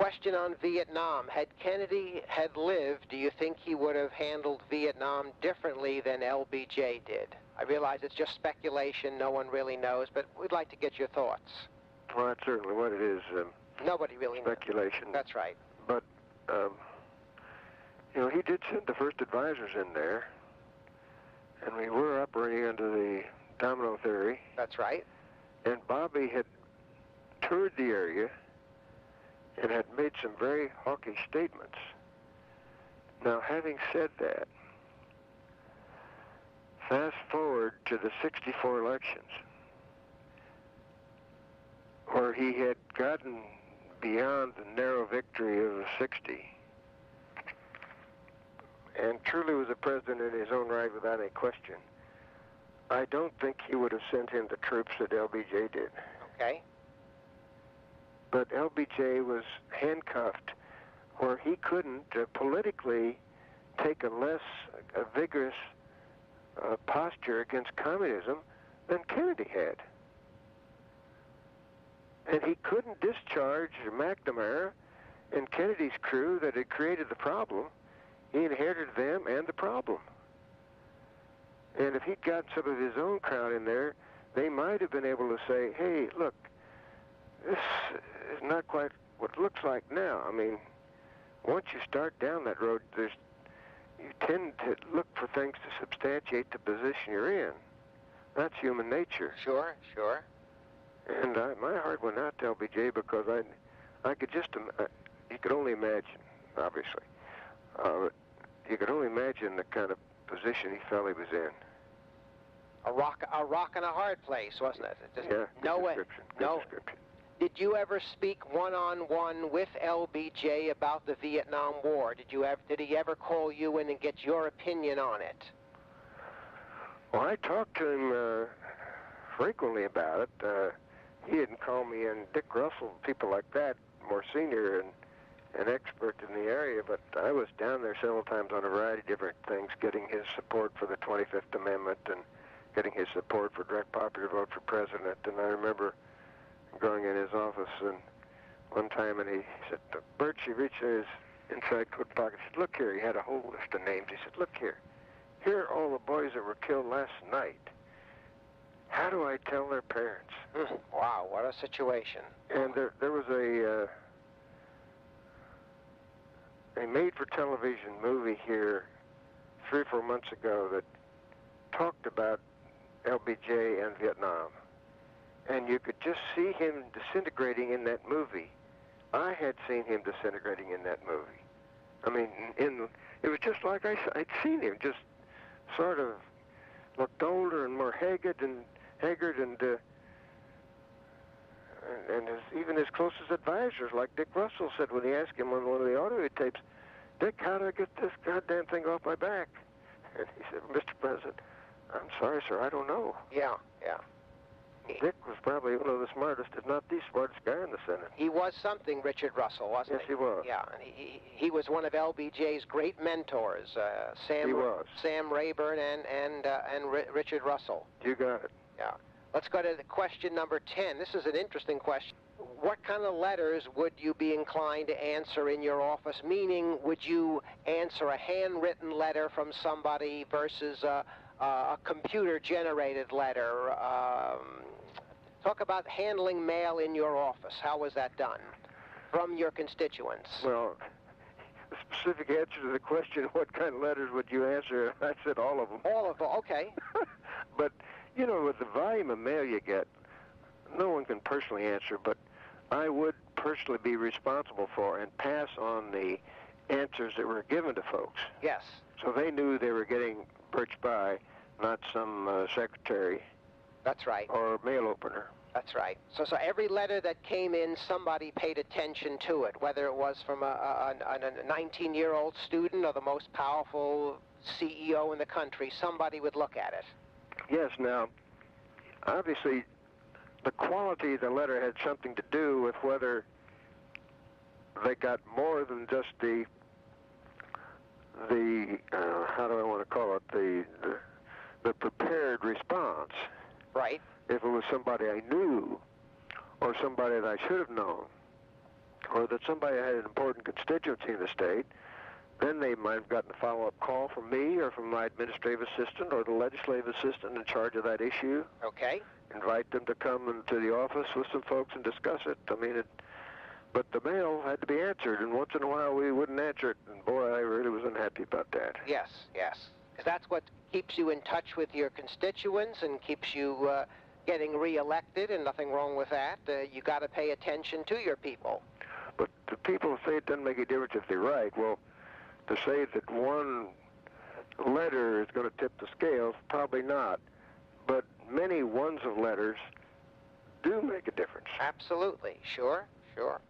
Question on Vietnam. Had Kennedy had lived, do you think he would have handled Vietnam differently than LBJ did? I realize it's just speculation, no one really knows, but we'd like to get your thoughts. Well, that's certainly what it is. Nobody really knows. Speculation. That's right. But, he did send the first advisors in there, and we were operating under the domino theory. That's right. And Bobby had toured the area and had made some very hawkish statements. Now, having said that, fast forward to the 64 elections, where he had gotten beyond the narrow victory of the 60, and truly was a president in his own right without any question. I don't think he would have sent in the troops that LBJ did. Okay. But LBJ was handcuffed where he couldn't politically take a vigorous posture against communism than Kennedy had. And he couldn't discharge McNamara and Kennedy's crew that had created the problem. He inherited them and the problem. And if he'd got some of his own crowd in there, they might have been able to say, hey, look, this is not quite what it looks like now. I mean, once you start down that road, you tend to look for things to substantiate the position you're in. That's human nature. Sure. And my heart went out to LBJ because I could just, you could only imagine, obviously, you could only imagine the kind of position he felt he was in. A rock and a hard place, wasn't it? Yeah, good description. Did you ever speak one-on-one with LBJ about the Vietnam War? Did he ever call you in and get your opinion on it? Well, I talked to him frequently about it. He didn't call me in. Dick Russell, people like that, more senior and an expert in the area, but I was down there several times on a variety of different things, getting his support for the 25th Amendment and getting his support for direct popular vote for president. And I remember going in his office and one time, and he said, Birch, he reached in his inside coat pocket. He said, look here. He had a whole list of names. He said, look here. Here are all the boys that were killed last night. How do I tell their parents? Wow, what a situation. And there was a made-for-television movie here 3 or 4 months ago that talked about LBJ and Vietnam. And you could just see him disintegrating in that movie. I had seen him disintegrating in that movie. I mean, it was just like I'd seen him, just sort of looked older and more haggard and even his closest advisors, like Dick Russell, said when he asked him on one of the audio tapes, Dick, how do I get this goddamn thing off my back? And he said, Mr. President, I'm sorry, sir, I don't know. Yeah. Dick was probably one of the smartest, if not the smartest guy in the Senate. He was something, Richard Russell, wasn't he? Yes, he was. Yeah, and he was one of LBJ's great mentors, Sam Rayburn and Richard Russell. You got it. Yeah. Let's go to the question number 10. This is an interesting question. What kind of letters would you be inclined to answer in your office? Meaning, would you answer a handwritten letter from somebody versus a computer-generated letter? Talk about handling mail in your office. How was that done from your constituents? Well, the specific answer to the question, what kind of letters would you answer? I said all of them. All of them, okay. But, with the volume of mail you get, no one can personally answer, but I would personally be responsible for and pass on the answers that were given to folks. Yes. So they knew they were getting Birch Bayh, not some secretary. That's right. Or mail opener. That's right. So every letter that came in, somebody paid attention to it, whether it was from a 19-year-old student or the most powerful CEO in the country, somebody would look at it. Yes, now, obviously, the quality of the letter had something to do with whether they got more than just the how do I want to call it, the prepared response. Right. If it was somebody I knew or somebody that I should have known. or that somebody had an important constituency in the state, then they might have gotten a follow-up call from me or from my administrative assistant or the legislative assistant in charge of that issue. Okay. Invite them to come into the office with some folks and discuss it. I mean, but the mail had to be answered, and once in a while we wouldn't answer it, and boy, I really was unhappy about that. Yes, yes. Because that's what keeps you in touch with your constituents and keeps you getting reelected, and nothing wrong with that. You got to pay attention to your people. But the people say it doesn't make a difference if they write. Well, to say that one letter is going to tip the scales, probably not. But many ones of letters do make a difference. Absolutely. Sure, sure.